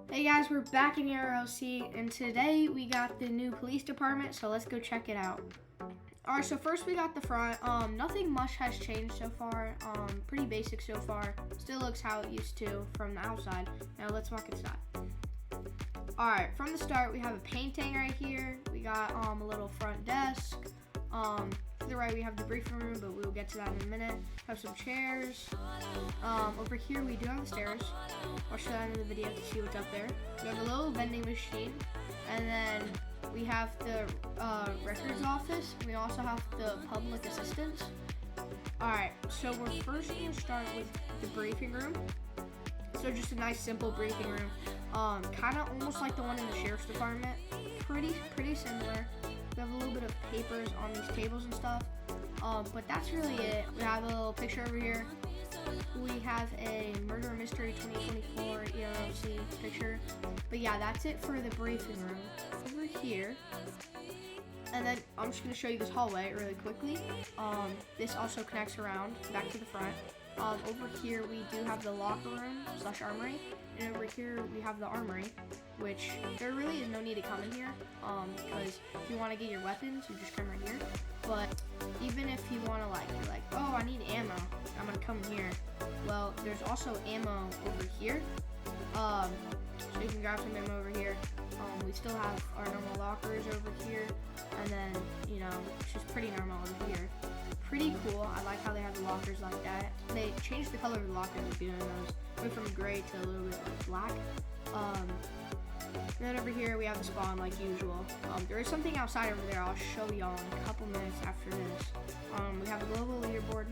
Hey guys, we're back in ERLC, and today we got the new police department, so let's go check it out. Alright, so first we got the front. Nothing much has changed so far. Pretty basic so far. Still looks how it used to from the outside. Now let's walk inside. Alright, from the start we have a painting right here. We got a little front desk. To the right we have the briefing room, but we'll get to that in a minute. Have some chairs. Over here we do have the stairs. I'll show that in the video to see what's up there. We have a little vending machine, and then we have the records office. We also have the public assistants. Alright, so we're first going to start with the briefing room. So just a nice simple briefing room. Kind of almost like the one in the sheriff's department. Pretty similar. We have a little bit of papers on these tables and stuff. But that's really it. We have a little picture over here. We have a Murder Mystery 2024 ERLC picture. But yeah, that's it for the briefing room. Over here, and then I'm just going to show you this hallway really quickly. This also connects around back to the front. Over here we do have the locker room / armory, and over here we have the armory, which there really is no need to come in here, because if you want to get your weapons, you just come right here. But even if you want to you're like, oh, I need ammo, I'm gonna come in here. Well, there's also ammo over here, so you can grab some ammo over here. We still have our normal lockers over here, and then it's just pretty normal over here. Pretty cool. I like how they have the lockers like that. They changed the color of the lockers, if you didn't notice. Went from gray to a little bit black. Then over here we have the spawn like usual. There is something outside over there I'll show y'all in a couple minutes after this. We have a global leaderboard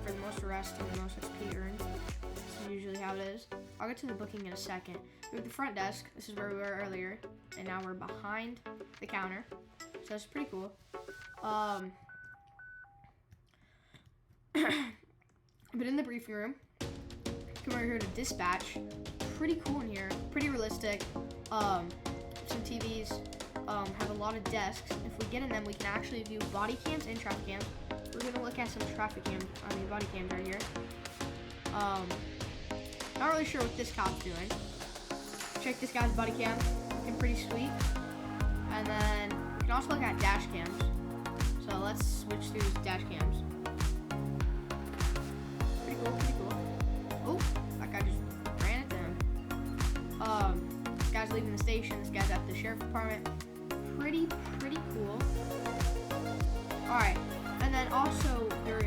for the most arrests and the most XP earned. This is usually how it is. I'll get to the booking in a second. We have the front desk. This is where we were earlier, and now we're behind the counter. So that's pretty cool. But in the briefing room, come over here to dispatch. Pretty cool in here, pretty realistic. Some TVs, have a lot of desks. If we get in them, we can actually view body cams and traffic cams. We're gonna look at some body cams right here. Not really sure what this cop's doing. Check this guy's body cam, looking pretty sweet. And then we can also look at dash cams. So let's switch through these dash cams. Pretty cool. Oh, that guy just ran into him. This guy's leaving the station. This guy's at the sheriff's department. Pretty cool. Alright, and then also there's a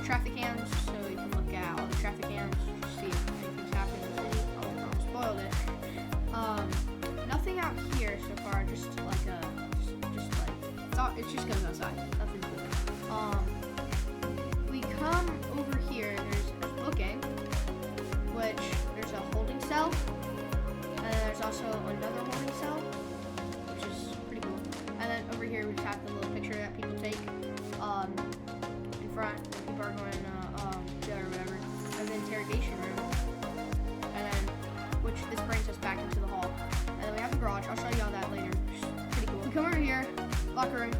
traffic cams, so you can look at all the traffic cams, just see if anything's happening in the city. Oh, I spoiled it. Nothing out here so far, just it just goes outside. Nothing cool. We come over here, there's booking, which there's a holding cell, and then there's also another holding cell, which is pretty cool. And then over here we just have the little picture that people take in front when people are going to jail or whatever. And the interrogation room, and then which this brings us back into the hall. And then we have the garage. I'll show you all that later. Pretty cool. We come over here, locker room,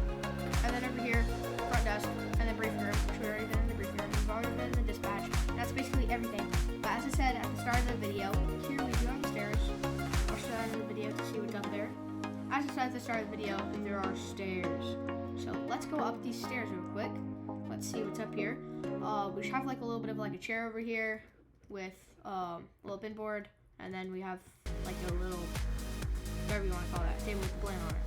and then over here, front desk, and then briefing room, which we've already been in the briefing room. We've already been in the dispatch. That's basically everything. But as I said at the start of the video, here we do have the stairs. I'll show that in the video to see what's up there. As I said at the start of the video, there are stairs. So let's go up these stairs real quick. Let's see what's up here. We should have like a little bit of like a chair over here with a little bin board, and then we have like a little, whatever you want to call that, table with a blanket on it.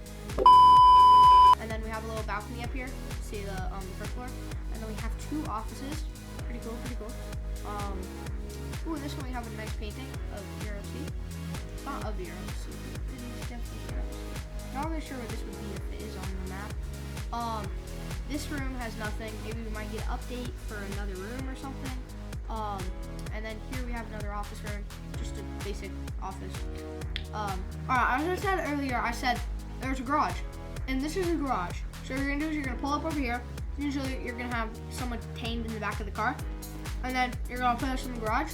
And then we have a little balcony up here. See the first floor. And then we have two offices. Pretty cool. Ooh, this one we have a nice painting of ERLC. Not of ERLC. It is definitely ERLC. Not really sure what this would be if it is on the map. This room has nothing. Maybe we might get an update for another room or something. And then here we have another office room. Just a basic office. Alright, as I said earlier, I said there's a garage. And this is a garage. So what you're gonna do is you're gonna pull up over here. Usually you're gonna have someone tamed in the back of the car. And then you're gonna put us in the garage.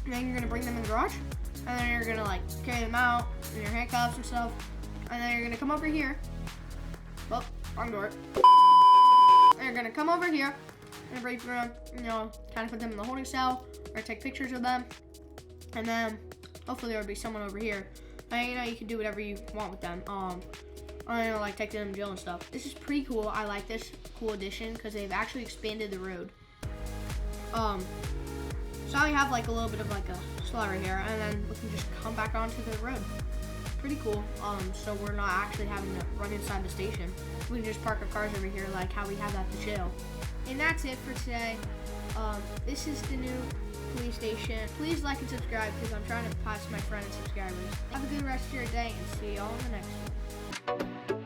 And then you're gonna bring them in the garage. And then you're gonna carry them out in your handcuffs and stuff. And then you're gonna come over here. Oh, wrong door. And you're gonna come over here in a briefing room, kind of put them in the holding cell or take pictures of them. And then hopefully there'll be someone over here. And, you know, you can do whatever you want with them. I don't know, like take them to jail and stuff. This is pretty cool. I like this cool addition because they've actually expanded the road. So now we have like a little bit of like a slot right here, and then we can just come back onto the road. Pretty cool. So we're not actually having to run inside the station. We can just park our cars over here like how we have at the jail. And that's it for today. This is the new police station. Please like and subscribe because I'm trying to pass my friend and subscribers. Have a good rest of your day and see y'all in the next one.